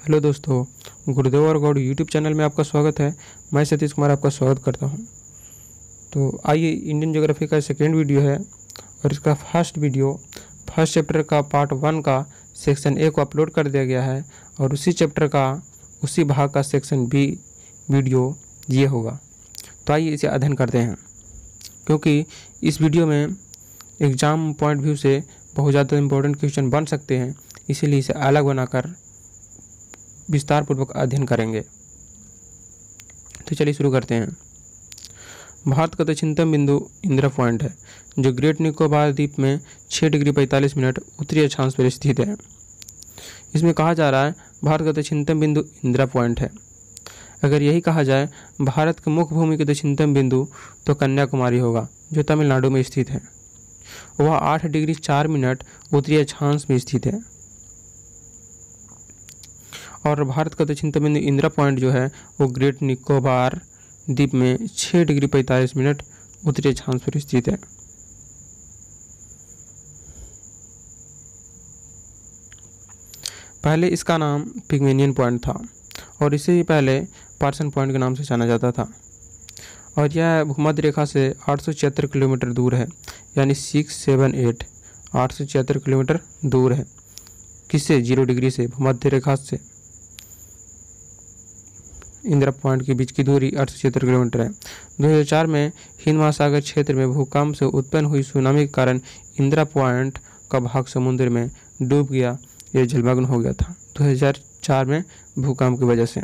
Hello दोस्तों, गुरुदेव और Gaur YouTube channel में आपका स्वागत है। मैं सतीश कुमार आपका स्वागत करता हूं। तो आइए, इंडियन ज्योग्राफी का सेकेंड वीडियो है और इसका फर्स्ट चैप्टर का पार्ट 1 का सेक्शन ए को अपलोड कर दिया गया है और उसी चैप्टर का उसी भाग का सेक्शन बी वीडियो ये होगा। तो आइए इसे अध्ययन करते हैं, क्योंकि इस वीडियो में एग्ज़ाम पॉइंट व्यू से बहुत ज़्यादा इंपॉर्टेंट क्वेश्चन बन सकते हैं, इसीलिए इसे अलग बनाकर विस्तार पूर्वक अध्ययन करेंगे। तो चलिए शुरू करते हैं। भारत का दक्षिणतम बिंदु इंदिरा पॉइंट है, जो ग्रेट निकोबार द्वीप में 6 डिग्री 45 मिनट उत्तरी अक्षांश पर स्थित है। इसमें कहा जा रहा है भारत का दक्षिणतम बिंदु इंदिरा पॉइंट है। अगर यही कहा जाए भारत के मुख्य भूमि के दक्षिणतम बिंदु, तो कन्याकुमारी होगा, जो तमिलनाडु में स्थित है। वह 8 डिग्री 4 मिनट उत्तरी अक्षांश में स्थित है। और भारत का दक्षिणतम बिंदु इंदिरा पॉइंट जो है वो ग्रेट निकोबार द्वीप में 6 डिग्री 45 मिनट उत्तरी अक्षांश पर स्थित है। पहले इसका नाम पिग्मेनियन पॉइंट था और इसे ही पहले पार्सन पॉइंट के नाम से जाना जाता था। और यह भूमध्य रेखा से 876 किलोमीटर दूर है, यानी 678 876 किलोमीटर दूर है। किससे? 0 डिग्री से, भूमध्य रेखा से इंदिरा पॉइंट के बीच की दूरी 876 किलोमीटर है। 2004 में हिंद महासागर क्षेत्र में भूकंप से उत्पन्न हुई सुनामी के कारण इंदिरा पॉइंट का भाग समुद्र में डूब गया, यह जलमग्न हो गया था 2004 में भूकंप की वजह से।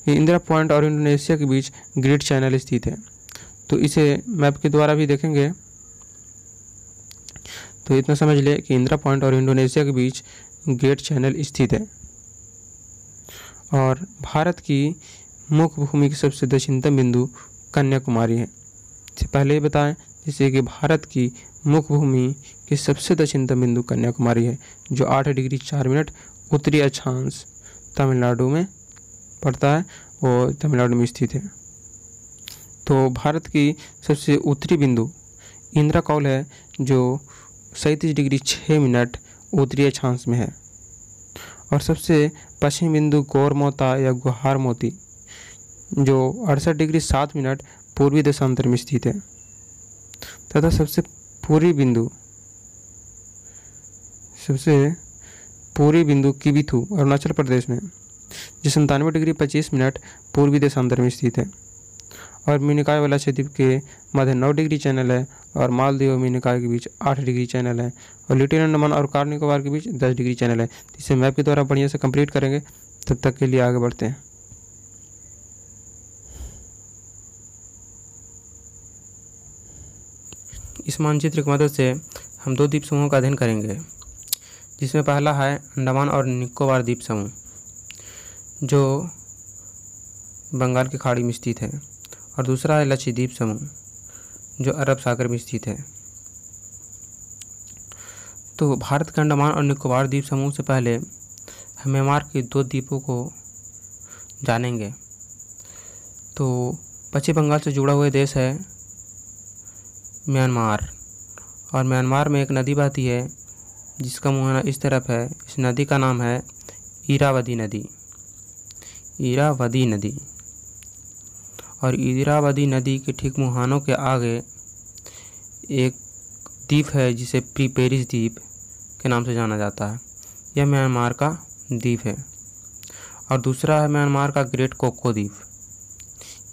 इंदिरा पॉइंट और इंडोनेशिया के बीच ग्रेट चैनल स्थित है। तो इसे मैप के द्वारा भी देखेंगे तो इतना समझ ले कि इंदिरा पॉइंट और इंडोनेशिया के बीच ग्रेट चैनल स्थित है। और भारत की मुख्य भूमि की सबसे दक्षिणतम बिंदु कन्याकुमारी है। इससे पहले ही बताएं, जैसे कि भारत की मुख्य भूमि की सबसे दक्षिणतम बिंदु कन्याकुमारी है, जो 8 डिग्री 4 मिनट उत्तरी अक्षांश तमिलनाडु में पड़ता है और तमिलनाडु में स्थित है। तो भारत की सबसे उत्तरी बिंदु इंदिरा कौल है, जो 37 डिग्री 6 मिनट उत्तरी अक्षांश में है। और सबसे पश्चिमी बिंदु गौरमोता या गुहार मोती, जो 68 डिग्री 7 मिनट पूर्वी देशांतर में स्थित है। तथा सबसे पूर्वी बिंदु किबिथु अरुणाचल प्रदेश में, जो 97 डिग्री 25 मिनट पूर्वी देशांतर में स्थित है। और मीनिकाय वाला क्षेत्र के मध्य 9 डिग्री चैनल है और मालदीव और मीनिकाय के बीच 8 डिग्री चैनल है और लिटिल अंडमान और कार निकोबार के बीच 10 डिग्री चैनल है। इसे मैप के द्वारा बढ़िया से कंप्लीट करेंगे। तब तक के लिए आगे बढ़ते हैं। इस मानचित्र की मदद से हम 2 द्वीप समूहों का अध्ययन करेंगे, जिसमें पहला है अंडमान और निकोबार द्वीप समूह, जो बंगाल की खाड़ी में स्थित है, और दूसरा है लक्षद्वीप समूह, जो अरब सागर में स्थित है। तो भारत के अंडमान और निकोबार द्वीप समूह से पहले हम म्यांमार के 2 द्वीपों को जानेंगे। तो पश्चिम बंगाल से जुड़ा हुआ देश है म्यांमार, और म्यांमार में एक नदी बहती है जिसका मुहाना इस तरफ है। इस नदी का नाम है इरावदी नदी। और इरावदी नदी के ठीक मुहानों के आगे एक द्वीप है जिसे प्रीपेरिस द्वीप के नाम से जाना जाता है। यह म्यांमार का द्वीप है। और दूसरा है म्यांमार का ग्रेट कोको द्वीप,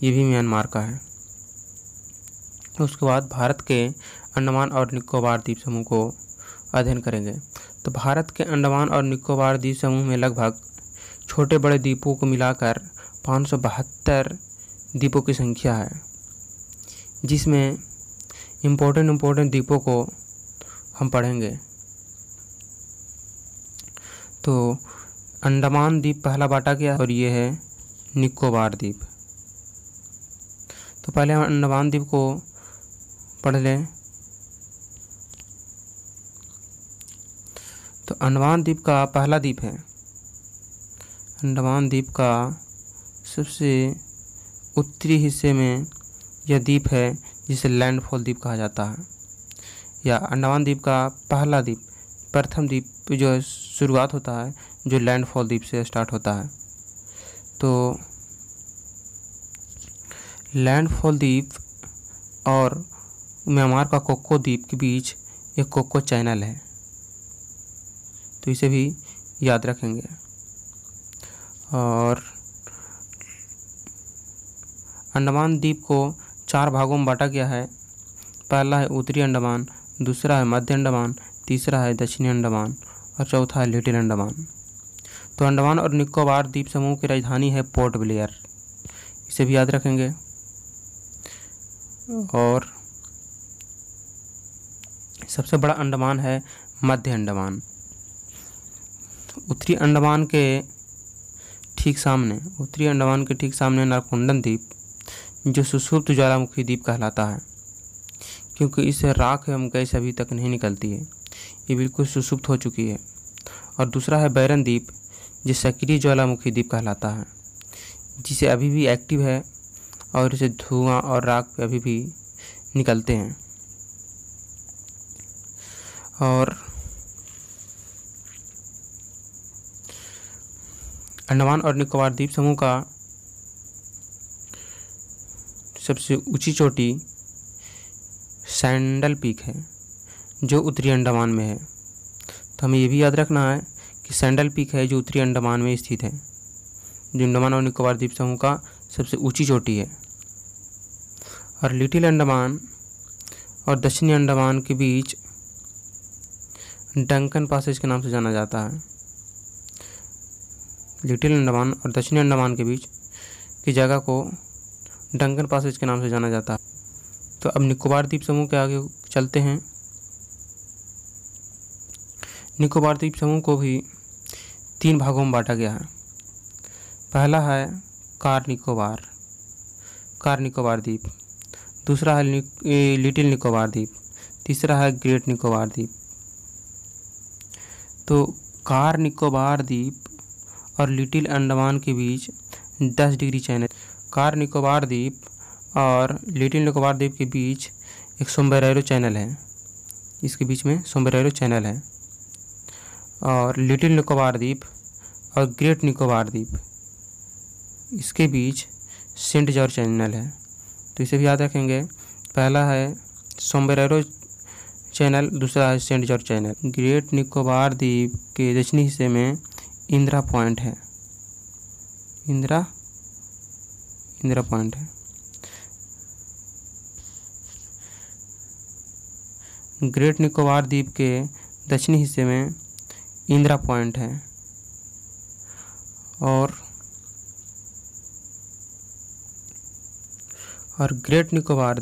ये भी म्यांमार का है। उसके बाद भारत के अंडमान और निकोबार द्वीप समूह को अध्ययन करेंगे। तो भारत के अंडमान और निकोबार द्वीप समूह में लगभग छोटे बड़े द्वीपों को मिलाकर 572 द्वीपों की संख्या है, जिसमें इम्पोर्टेंट द्वीपों को हम पढ़ेंगे। तो अंडमान द्वीप पहला बांटा गया और ये है निकोबार द्वीप। तो पहले हम अंडमान द्वीप को पढ़ लें। तो अंडमान द्वीप का पहला द्वीप है। अंडमान द्वीप का सबसे उत्तरी हिस्से में यह द्वीप है, जिसे लैंडफॉल द्वीप कहा जाता है, या अंडमान द्वीप का पहला द्वीप प्रथम द्वीप जो है शुरुआत होता है जो लैंडफॉल द्वीप से स्टार्ट होता है। तो लैंडफॉल द्वीप और म्यांमार का कोको द्वीप के बीच एक कोको चैनल है, तो इसे भी याद रखेंगे। और अंडमान द्वीप को 4 भागों में बांटा गया है। पहला है उत्तरी अंडमान, दूसरा है मध्य अंडमान, तीसरा है दक्षिणी अंडमान और चौथा है लिटिल अंडमान। तो अंडमान और निकोबार द्वीप समूह की राजधानी है पोर्ट ब्लेयर, इसे भी याद रखेंगे। और सबसे बड़ा अंडमान है मध्य अंडमान। उत्तरी अंडमान के ठीक सामने नारकोंडन द्वीप जो सुषुप्त ज्वालामुखी द्वीप कहलाता है, क्योंकि इससे राख एवं गैस अभी तक नहीं निकलती है, ये बिल्कुल सुषुप्त हो चुकी है। और दूसरा है बैरन द्वीप जो सक्रिय ज्वालामुखी द्वीप कहलाता है, जिसे अभी भी एक्टिव है और इसे धुआं और राख अभी भी निकलते हैं। और अंडमान और निकोबार द्वीप समूह का सबसे ऊंची चोटी सैंडल पीक है जो उत्तरी अंडमान में है। तो हमें ये भी याद रखना है कि सैंडल पीक है जो उत्तरी अंडमान में स्थित है, जो अंडमान और निकोबार द्वीप समूह का सबसे ऊंची चोटी है। और लिटिल अंडमान और दक्षिणी अंडमान के बीच डंकन पैसेज के नाम से जाना जाता है। लिटिल अंडमान और दक्षिणी अंडमान के बीच की जगह को डंकन पैसेज के नाम से जाना जाता है। तो अब निकोबार द्वीप समूह के आगे चलते हैं। निकोबार द्वीप समूह को भी 3 भागों में बांटा गया है। पहला है कार निकोबार द्वीप, दूसरा है लिटिल निकोबार द्वीप, तीसरा है ग्रेट निकोबार द्वीप। तो कार निकोबार द्वीप और लिटिल अंडमान के बीच 10 डिग्री चैनल। कार निकोबार द्वीप और लिटिल निकोबार द्वीप के बीच एक सोमब्रेरो चैनल है, इसके बीच में सोमब्रेरो चैनल है। और लिटिल निकोबार द्वीप और ग्रेट निकोबार द्वीप इसके बीच सेंट जॉर्ज चैनल है, तो इसे भी याद रखेंगे। पहला है सोमब्रेरो चैनल, दूसरा है Saint George channel. Great Nicobar द्वीप के दक्षिणी हिस्से में इंदिरा पॉइंट है, इंदिरा पॉइंट है। ग्रेट निकोबार द्वीप के दक्षिणी हिस्से में इंदिरा पॉइंट है। और ग्रेट निकोबार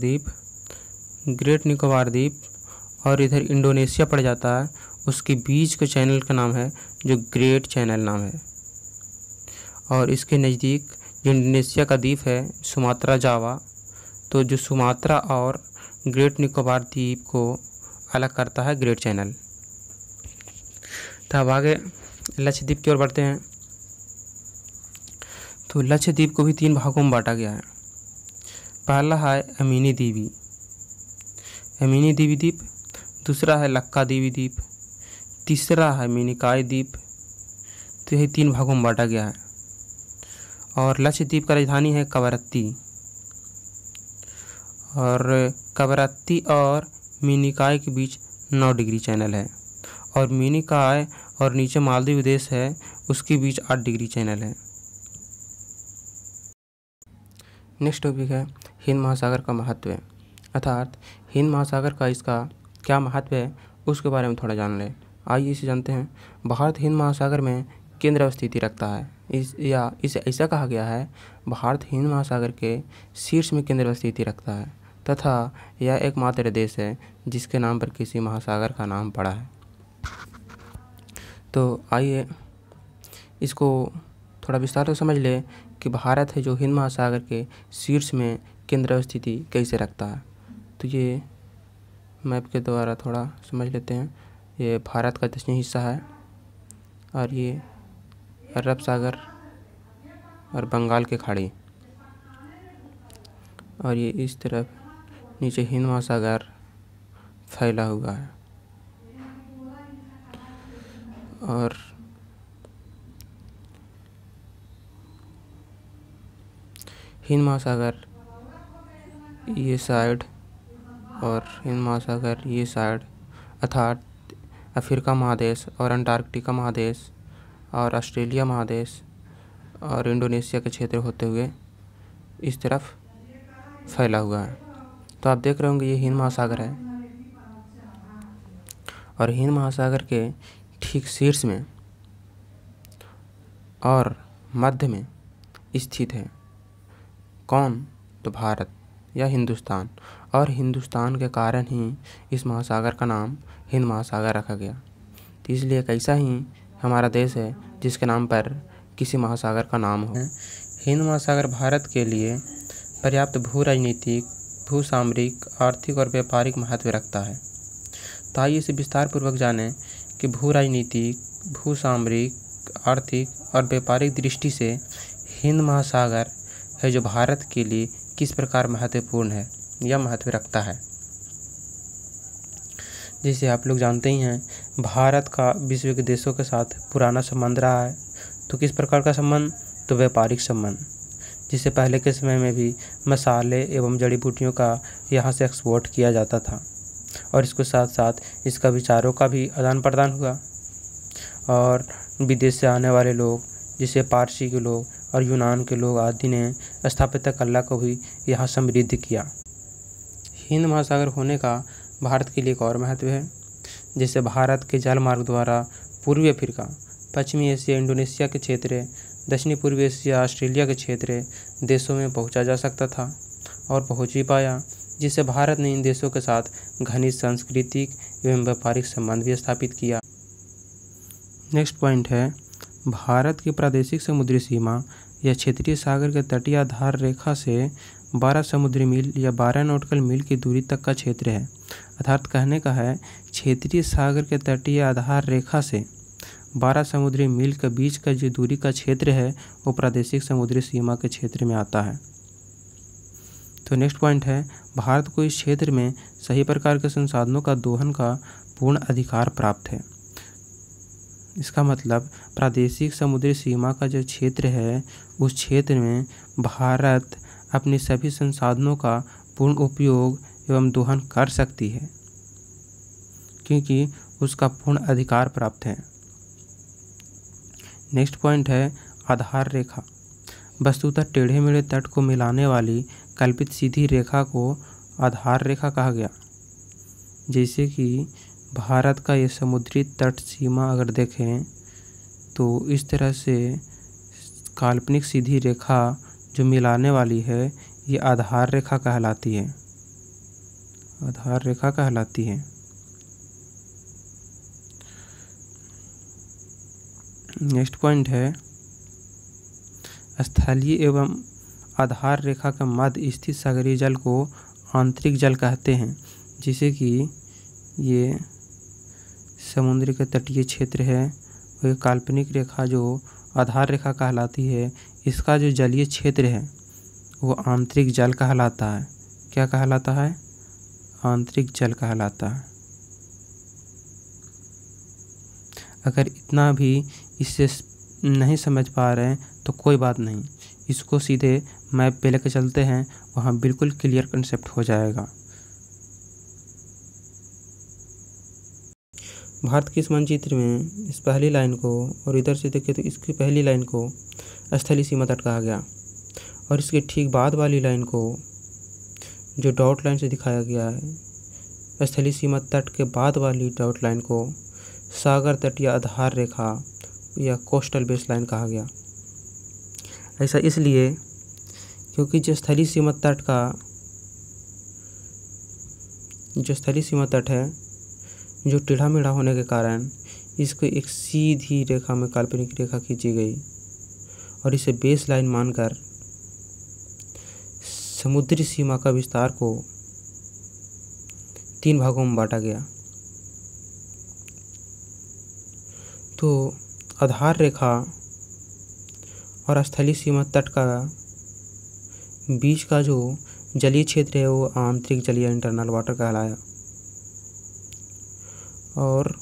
द्वीप और इधर इंडोनेशिया पड़ जाता है, उसके बीच के चैनल का नाम है जो ग्रेट चैनल नाम है। और इसके नज़दीक जो इंडोनेशिया का द्वीप है सुमात्रा जावा, तो जो सुमात्रा और ग्रेट निकोबार द्वीप को अलग करता है ग्रेट चैनल। तो अब आगे लक्षद्वीप की ओर बढ़ते हैं। तो लक्षद्वीप को भी 3 भागों में बांटा गया है। पहला है अमीनी दीवी द्वीप, दूसरा है लक्का दीवी द्वीप, तीसरा है मिनिकॉय द्वीप। तो यही 3 भागों में बांटा गया है। और लक्षद्वीप का राजधानी है कवरत्ती। और कवरत्ती और मिनिकॉय के बीच 9 डिग्री चैनल है। और मिनिकॉय और नीचे मालदीव देश है उसके बीच 8 डिग्री चैनल है। नेक्स्ट टॉपिक है हिंद महासागर का महत्व, अर्थात हिंद महासागर का इसका क्या महत्व है उसके बारे में थोड़ा जान लें। आइए इसे जानते हैं। भारत हिंद महासागर में केंद्र स्थिति रखता है। इसे ऐसा कहा गया है, भारत हिंद महासागर के शीर्ष में केंद्र स्थिति रखता है तथा यह एकमात्र देश है जिसके नाम पर किसी महासागर का नाम पड़ा है। तो आइए इसको थोड़ा विस्तार से समझ लें कि भारत है जो हिंद महासागर के शीर्ष में केंद्र स्थिति कैसे रखता है। तो ये मैप के द्वारा थोड़ा समझ लेते हैं। ये भारत का दक्षिणी हिस्सा है और ये अरब सागर और बंगाल की खाड़ी, और ये इस तरफ नीचे हिंद महासागर फैला हुआ है। और हिंद महासागर ये साइड और हिंद महासागर ये साइड अर्थात अफ्रीका महादेश और अंटार्कटिका महादेश और ऑस्ट्रेलिया महादेश और इंडोनेशिया के क्षेत्र होते हुए इस तरफ फैला हुआ है। तो आप देख रहे होंगे ये हिंद महासागर है और हिंद महासागर के ठीक शीर्ष में और मध्य में स्थित है कौन? तो भारत या हिंदुस्तान। और हिंदुस्तान के कारण ही इस महासागर का नाम हिंद महासागर रखा गया। तो इसलिए एक ऐसा ही हमारा देश है जिसके नाम पर किसी महासागर का नाम हो। हिंद महासागर भारत के लिए पर्याप्त भू राजनीतिक, भू सामरिक, आर्थिक और व्यापारिक महत्व रखता है। तो आइए इसे विस्तार पूर्वक जानें कि भू राजनीतिक, भू सामरिक, आर्थिक और व्यापारिक दृष्टि से हिंद महासागर है जो भारत के लिए किस प्रकार महत्वपूर्ण है या महत्व रखता है। जैसे आप लोग जानते ही हैं, भारत का विश्व के देशों के साथ पुराना संबंध रहा है। तो किस प्रकार का संबंध? तो व्यापारिक संबंध, जिससे पहले के समय में भी मसाले एवं जड़ी बूटियों का यहाँ से एक्सपोर्ट किया जाता था और इसके साथ साथ इसका विचारों का भी आदान प्रदान हुआ और विदेश से आने वाले लोग जिसे पारसी के लोग और यूनान के लोग आदि ने स्थापत्य कला को भी यहाँ समृद्ध किया। हिंद महासागर होने का भारत के लिए एक और महत्व है। जैसे भारत के जल मार्ग द्वारा पूर्वी अफ्रीका, पश्चिमी एशिया, इंडोनेशिया के क्षेत्र, दक्षिणी पूर्वी एशिया, ऑस्ट्रेलिया के क्षेत्र देशों में पहुंचा जा सकता था और पहुंच भी पाया, जिससे भारत ने इन देशों के साथ घनिष्ठ सांस्कृतिक एवं व्यापारिक संबंध भी स्थापित किया। नेक्स्ट पॉइंट है, भारत की प्रादेशिक समुद्री सीमा या क्षेत्रीय सागर के तटीय आधार रेखा से 12 समुद्री मील या 12 नॉटिकल मील की दूरी तक का क्षेत्र है। अर्थात कहने का है, क्षेत्रीय सागर के तटीय आधार रेखा से 12 समुद्री मील के बीच का जो दूरी का क्षेत्र है वो प्रादेशिक समुद्री सीमा के क्षेत्र में आता है। तो नेक्स्ट पॉइंट है, भारत को इस क्षेत्र में सही प्रकार के संसाधनों का दोहन का पूर्ण अधिकार प्राप्त है। इसका मतलब प्रादेशिक समुद्री सीमा का जो क्षेत्र है उस क्षेत्र में भारत अपने सभी संसाधनों का पूर्ण उपयोग एवं दोहन कर सकती है क्योंकि उसका पूर्ण अधिकार प्राप्त है। नेक्स्ट पॉइंट है, आधार रेखा। वस्तुतः टेढ़े मेढ़े तट को मिलाने वाली कल्पित सीधी रेखा को आधार रेखा कहा गया। जैसे कि भारत का ये समुद्री तट सीमा अगर देखें तो इस तरह से काल्पनिक सीधी रेखा जो मिलाने वाली है ये आधार रेखा कहलाती है। आधार रेखा कहलाती है। नेक्स्ट पॉइंट है, स्थलीय एवं आधार रेखा के मध्य स्थित सागरीय जल को आंतरिक जल कहते हैं। जिसे कि ये समुद्र के तटीय क्षेत्र है और ये काल्पनिक रेखा जो आधार रेखा कहलाती है, इसका जो जलीय क्षेत्र है वो आंतरिक जल कहलाता है। क्या कहलाता है? आंतरिक जल कहलाता है। अगर इतना भी इससे नहीं समझ पा रहे हैं तो कोई बात नहीं, इसको सीधे मैप पे लेकर चलते हैं, वहाँ बिल्कुल क्लियर कंसेप्ट हो जाएगा। भारत के इस मानचित्र में इस पहली लाइन को और इधर से देखें तो इसकी पहली लाइन को स्थलीय सीमा तट कहा गया और इसके ठीक बाद वाली लाइन को जो डॉट लाइन से दिखाया गया है, स्थलीय सीमा तट के बाद वाली डॉट लाइन को सागर तट या आधार रेखा या कोस्टल बेस लाइन कहा गया। ऐसा इसलिए क्योंकि जो स्थलीय सीमा तट है जो टेढ़ा मेढ़ा होने के कारण इसको एक सीधी रेखा में काल्पनिक रेखा खींची गई और इसे बेस लाइन मानकर समुद्री सीमा का विस्तार को 3 भागों में बांटा गया। तो आधार रेखा और स्थलीय सीमा तट का बीच का जो जलीय क्षेत्र है वो आंतरिक जलीय इंटरनल वाटर कहलाया और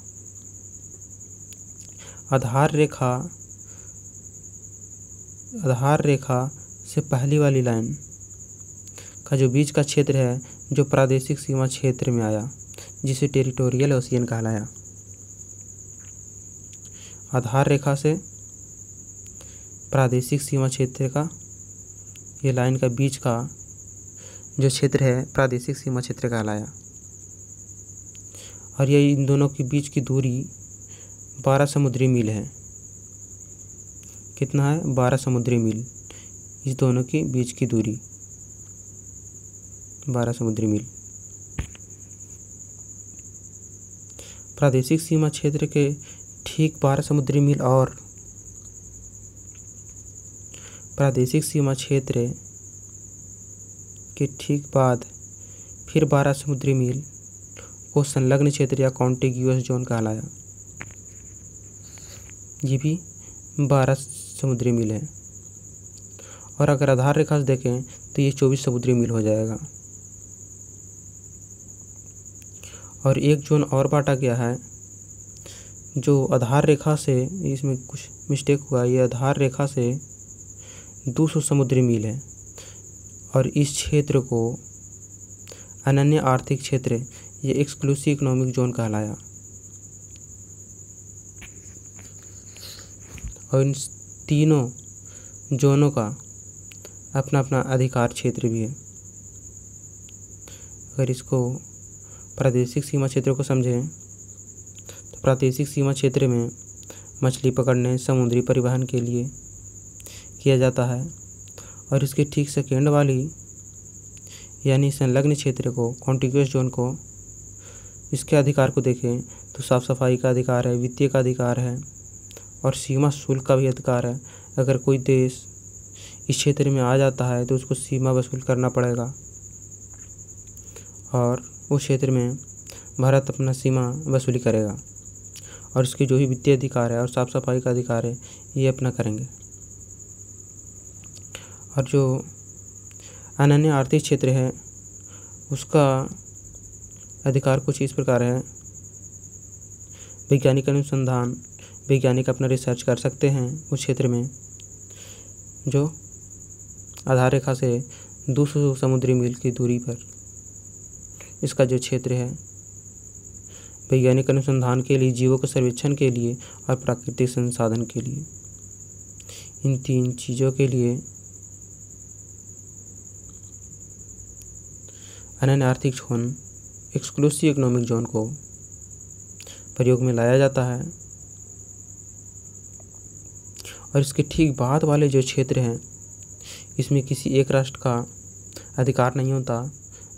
आधार रेखा से पहली वाली लाइन का जो बीच का क्षेत्र है जो प्रादेशिक सीमा क्षेत्र में आया, जिसे टेरिटोरियल ओशियन कहलाया। आधार रेखा से प्रादेशिक सीमा क्षेत्र का ये लाइन का बीच का जो क्षेत्र है प्रादेशिक सीमा क्षेत्र कहलाया। और ये इन दोनों के बीच की दूरी 12 समुद्री मील है। कितना है? 12 समुद्री मील। इस दोनों के बीच की दूरी 12 समुद्री मील। प्रादेशिक सीमा क्षेत्र के ठीक 12 समुद्री मील और प्रादेशिक सीमा क्षेत्र के ठीक बाद फिर 12 समुद्री मील को संलग्न क्षेत्र या कॉन्टिग्यूअस जोन कहलाया। ये भी 12 समुद्री मील है। और अगर आधार रेखा से देखें तो ये 24 समुद्री मील हो जाएगा। और एक जोन और बांटा गया है जो आधार रेखा से, इसमें कुछ मिस्टेक हुआ, ये आधार रेखा से 200 समुद्री मील है। और इस क्षेत्र को अनन्य आर्थिक क्षेत्र, ये एक्सक्लूसिव इकोनॉमिक जोन कहलाया। और इन तीनों जोनों का अपना अपना अधिकार क्षेत्र भी है। अगर इसको प्रादेशिक सीमा क्षेत्र को समझें तो प्रादेशिक सीमा क्षेत्र में मछली पकड़ने, समुद्री परिवहन के लिए किया जाता है। और इसके ठीक सेकेंड वाली यानी संलग्न क्षेत्र को, कॉन्टिग्यूअस जोन को, इसके अधिकार को देखें तो साफ सफाई का अधिकार है, वित्तीय का अधिकार है और सीमा शुल्क का भी अधिकार है। अगर कोई देश इस क्षेत्र में आ जाता है तो उसको सीमा वसूल करना पड़ेगा और उस क्षेत्र में भारत अपना सीमा वसूली करेगा। और इसके जो भी वित्तीय अधिकार है और साफ सफाई का अधिकार है ये अपना करेंगे। और जो अनन्य आर्थिक क्षेत्र है उसका अधिकार कुछ इस प्रकार है। वैज्ञानिक अनुसंधान, वैज्ञानिक अपना रिसर्च कर सकते हैं उस क्षेत्र में जो आधार रेखा से 200 समुद्री मील की दूरी पर इसका जो क्षेत्र है। वैज्ञानिक अनुसंधान के लिए, जीवों के सर्वेक्षण के लिए और प्राकृतिक संसाधन के लिए, इन तीन चीज़ों के लिए अनन्य आर्थिक जोन, एक्सक्लूसिव इकोनॉमिक जोन को प्रयोग में लाया जाता है। और इसके ठीक बाद वाले जो क्षेत्र हैं इसमें किसी एक राष्ट्र का अधिकार नहीं होता,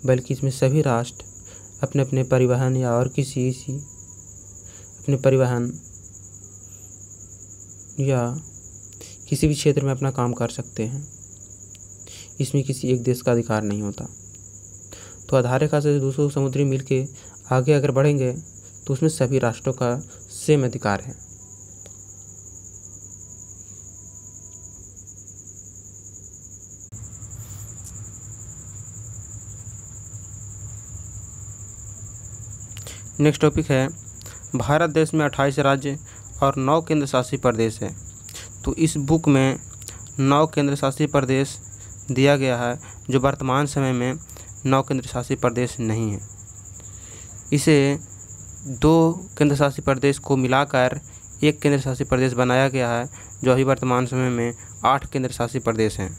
बल्कि इसमें सभी राष्ट्र अपने अपने परिवहन या और किसी अपने परिवहन या किसी भी क्षेत्र में अपना काम कर सकते हैं। इसमें किसी एक देश का अधिकार नहीं होता। तो आधार रेखा से 200 समुद्री मील के आगे अगर बढ़ेंगे तो उसमें सभी राष्ट्रों का सेम अधिकार है। नेक्स्ट टॉपिक है, भारत देश में 28 राज्य और 9 केंद्र शासित प्रदेश है। तो इस बुक में 9 केंद्र शासित प्रदेश दिया गया है जो वर्तमान समय में 9 केंद्र शासित प्रदेश नहीं है। इसे 2 केंद्र शासित प्रदेश को मिलाकर एक केंद्र शासित प्रदेश बनाया गया है जो अभी वर्तमान समय में 8 केंद्र शासित प्रदेश हैं।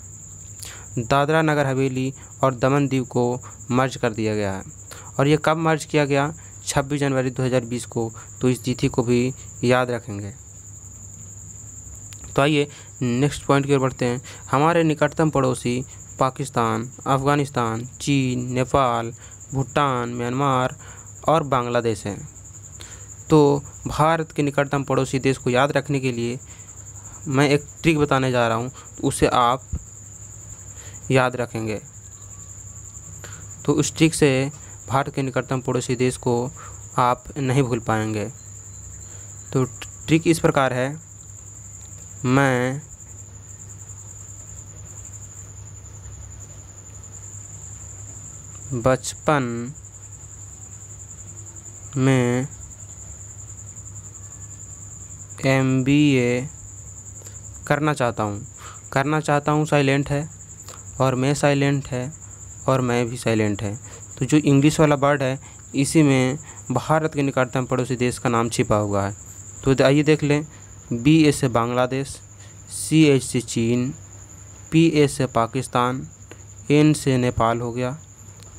दादरा नगर हवेली और दमन दीव को मर्ज कर दिया गया है। और ये कब मर्ज किया गया? 26 जनवरी 2020 को। तो इस तिथि को भी याद रखेंगे। तो आइए नेक्स्ट पॉइंट की ओर बढ़ते हैं। हमारे निकटतम पड़ोसी पाकिस्तान, अफ़गानिस्तान, चीन, नेपाल, भूटान, म्यांमार और बांग्लादेश हैं। तो भारत के निकटतम पड़ोसी देश को याद रखने के लिए मैं एक ट्रिक बताने जा रहा हूँ, उसे आप याद रखेंगे। तो उस ट्रिक से भारत के निकटतम पड़ोसी देश को आप नहीं भूल पाएंगे। तो ट्रिक इस प्रकार है, मैं बचपन में MBA करना चाहता हूँ साइलेंट है, और मैं साइलेंट है, और मैं भी साइलेंट है। तो जो इंग्लिश वाला वर्ड है इसी में भारत के निकटतम पड़ोसी देश का नाम छिपा हुआ है। तो आइए देख लें। BA से बांग्लादेश, CH से चीन, PA से पाकिस्तान, N से नेपाल हो गया,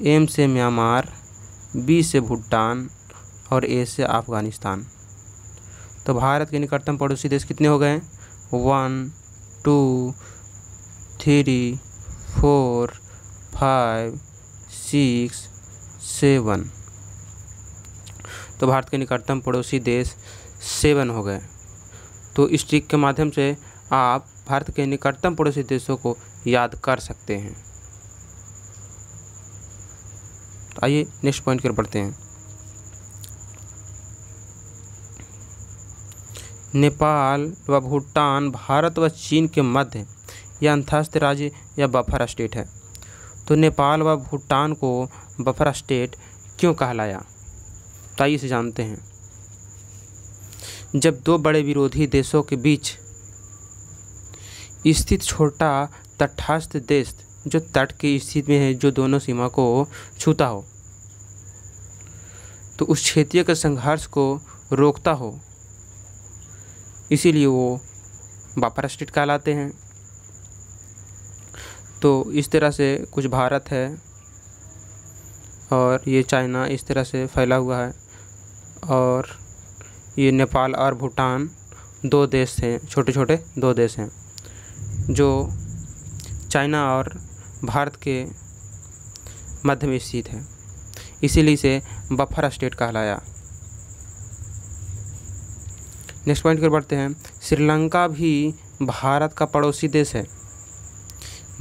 M से म्यांमार, B से भूटान और A से अफ़गानिस्तान। तो भारत के निकटतम पड़ोसी देश कितने हो गए? 1 2 3 4 5 6 7। तो भारत के निकटतम पड़ोसी देश 7 हो गए। तो इस ट्रिक के माध्यम से आप भारत के निकटतम पड़ोसी देशों को याद कर सकते हैं। तो आइए नेक्स्ट पॉइंट की ओर बढ़ते हैं। नेपाल व भूटान भारत व चीन के मध्य या अंतर्राष्ट्रीय राज्य या बफर स्टेट है। तो नेपाल व भूटान को बफर स्टेट क्यों कहलाया? तो आइए इसे जानते हैं। जब दो बड़े विरोधी देशों के बीच स्थित छोटा तटस्थ देश जो तट की स्थिति में है, जो दोनों सीमा को छूता हो, तो उस क्षेत्रीय के संघर्ष को रोकता हो, इसीलिए वो बफर स्टेट कहलाते हैं। तो इस तरह से कुछ भारत है और ये चाइना इस तरह से फैला हुआ है, और ये नेपाल और भूटान 2 देश हैं, छोटे छोटे 2 देश हैं जो चाइना और भारत के मध्य में स्थित है, इसीलिए इसे बफर स्टेट कहलाया। नेक्स्ट पॉइंट की ओर बढ़ते हैं। श्रीलंका भी भारत का पड़ोसी देश है,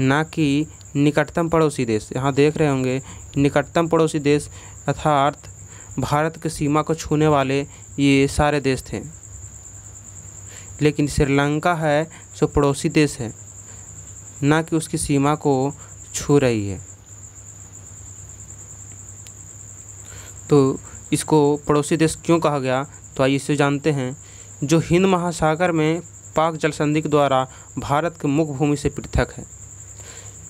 ना कि निकटतम पड़ोसी देश। यहाँ देख रहे होंगे निकटतम पड़ोसी देश अर्थात भारत की सीमा को छूने वाले ये सारे देश थे, लेकिन श्रीलंका है जो पड़ोसी देश है, ना कि उसकी सीमा को छू रही है। तो इसको पड़ोसी देश क्यों कहा गया? तो आइए इसे जानते हैं। जो हिंद महासागर में पाक जल संधि के द्वारा भारत के मुख्य भूमि से पृथक है।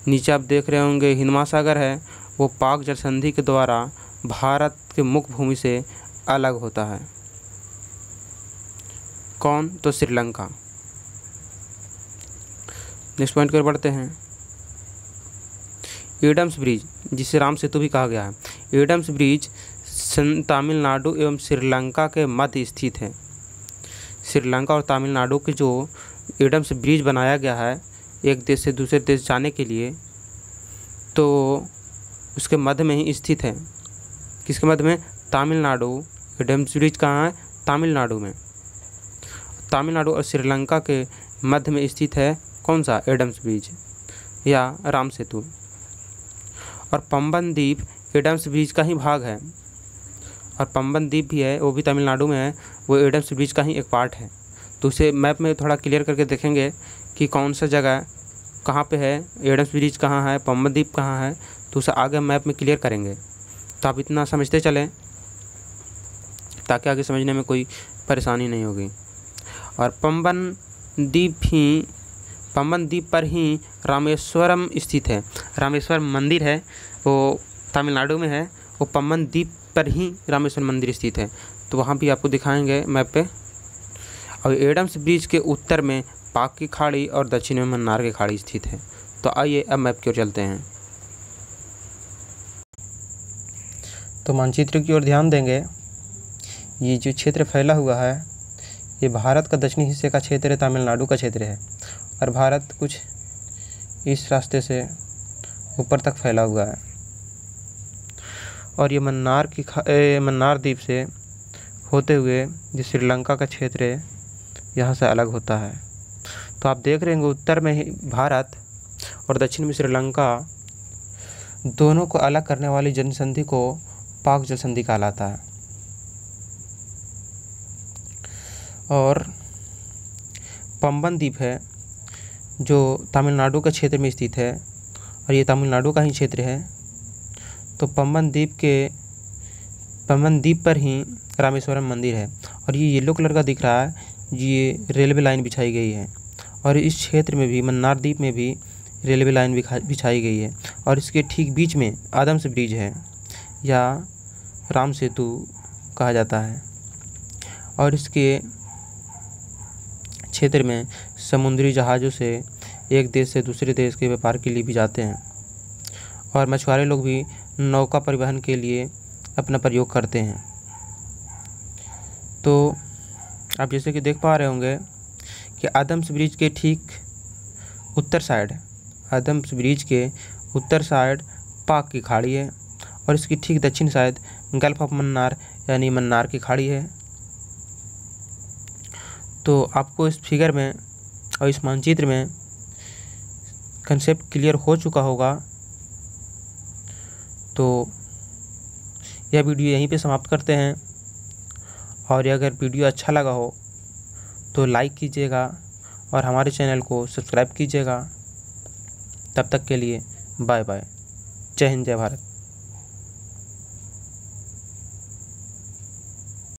नीचे आप देख रहे होंगे हिंद महासागर है, वो पाक जल संधि के द्वारा भारत के मुख्य भूमि से अलग होता है। कौन? तो श्रीलंका। नेक्स्ट पॉइंट की ओर बढ़ते हैं। एडम्स ब्रिज, जिसे राम सेतु भी कहा गया है। एडम्स ब्रिज तमिलनाडु एवं श्रीलंका के मध्य स्थित है। श्रीलंका और तमिलनाडु के जो एडम्स ब्रिज बनाया गया है एक देश से दूसरे देश जाने के लिए, तो उसके मध्य में ही स्थित है। किसके मध्य में? तमिलनाडु। एडम्स ब्रिज कहाँ है? तमिलनाडु में। तमिलनाडु और श्रीलंका के मध्य में स्थित है कौन सा? एडम्स ब्रिज या राम सेतु। और पंबन द्वीप एडम्स ब्रिज का ही भाग है, और पंबन द्वीप भी है, वो भी तमिलनाडु में है, वो एडम्स ब्रिज का ही एक पार्ट है। तो उसे मैप में थोड़ा क्लियर करके देखेंगे कि कौन सा जगह कहाँ पे है, एडम्स ब्रिज कहाँ है, पंबन द्वीप कहाँ है, तो उसे आगे मैप में क्लियर करेंगे। तो आप इतना समझते चलें ताकि आगे समझने में कोई परेशानी नहीं होगी। और पंबन द्वीप पर ही रामेश्वरम स्थित है। रामेश्वरम मंदिर है, वो तमिलनाडु में है, वो पंबन द्वीप पर ही रामेश्वरम मंदिर स्थित है। तो वहाँ भी आपको दिखाएंगे मैप पे। और एडम्स ब्रिज के उत्तर में पाक की खाड़ी और दक्षिण में मन्नार की खाड़ी स्थित है। तो आइए अब मैप की ओर चलते हैं। तो मानचित्र की ओर ध्यान देंगे। ये जो क्षेत्र फैला हुआ है ये भारत का दक्षिणी हिस्से का क्षेत्र है, तमिलनाडु का क्षेत्र है, और भारत कुछ इस रास्ते से ऊपर तक फैला हुआ है। और ये मन्नार द्वीप से होते हुए जो श्रीलंका का क्षेत्र है यहाँ से अलग होता है। तो आप देख रहे होंगे उत्तर में ही भारत और दक्षिण में श्रीलंका, दोनों को अलग करने वाली जल संधि को पाक जल संधि कहलाता है। और पंबन द्वीप है जो तमिलनाडु के क्षेत्र में स्थित है, और ये तमिलनाडु का ही क्षेत्र है। तो पंबन द्वीप पर ही रामेश्वरम मंदिर है। और ये येलो कलर का दिख रहा है, ये रेलवे लाइन बिछाई गई है और इस क्षेत्र में भी मन्नार द्वीप में भी रेलवे लाइन बिछाई गई है और इसके ठीक बीच में आदम्स ब्रिज है या राम सेतु कहा जाता है और इसके क्षेत्र में समुद्री जहाज़ों से एक देश से दूसरे देश के व्यापार के लिए भी जाते हैं और मछुआरे लोग भी नौका परिवहन के लिए अपना प्रयोग करते हैं। तो आप जैसे कि देख पा रहे होंगे कि आदम्स ब्रिज के ठीक उत्तर साइड, आदम्स ब्रिज के उत्तर साइड पाक की खाड़ी है और इसकी ठीक दक्षिण साइड गल्फ ऑफ मन्नार यानी मन्नार की खाड़ी है। तो आपको इस फिगर में और इस मानचित्र में कंसेप्ट क्लियर हो चुका होगा। तो यह वीडियो यहीं पे समाप्त करते हैं और अगर वीडियो अच्छा लगा हो तो लाइक कीजिएगा और हमारे चैनल को सब्सक्राइब कीजिएगा। तब तक के लिए बाय बाय। जय हिंद, जय भारत।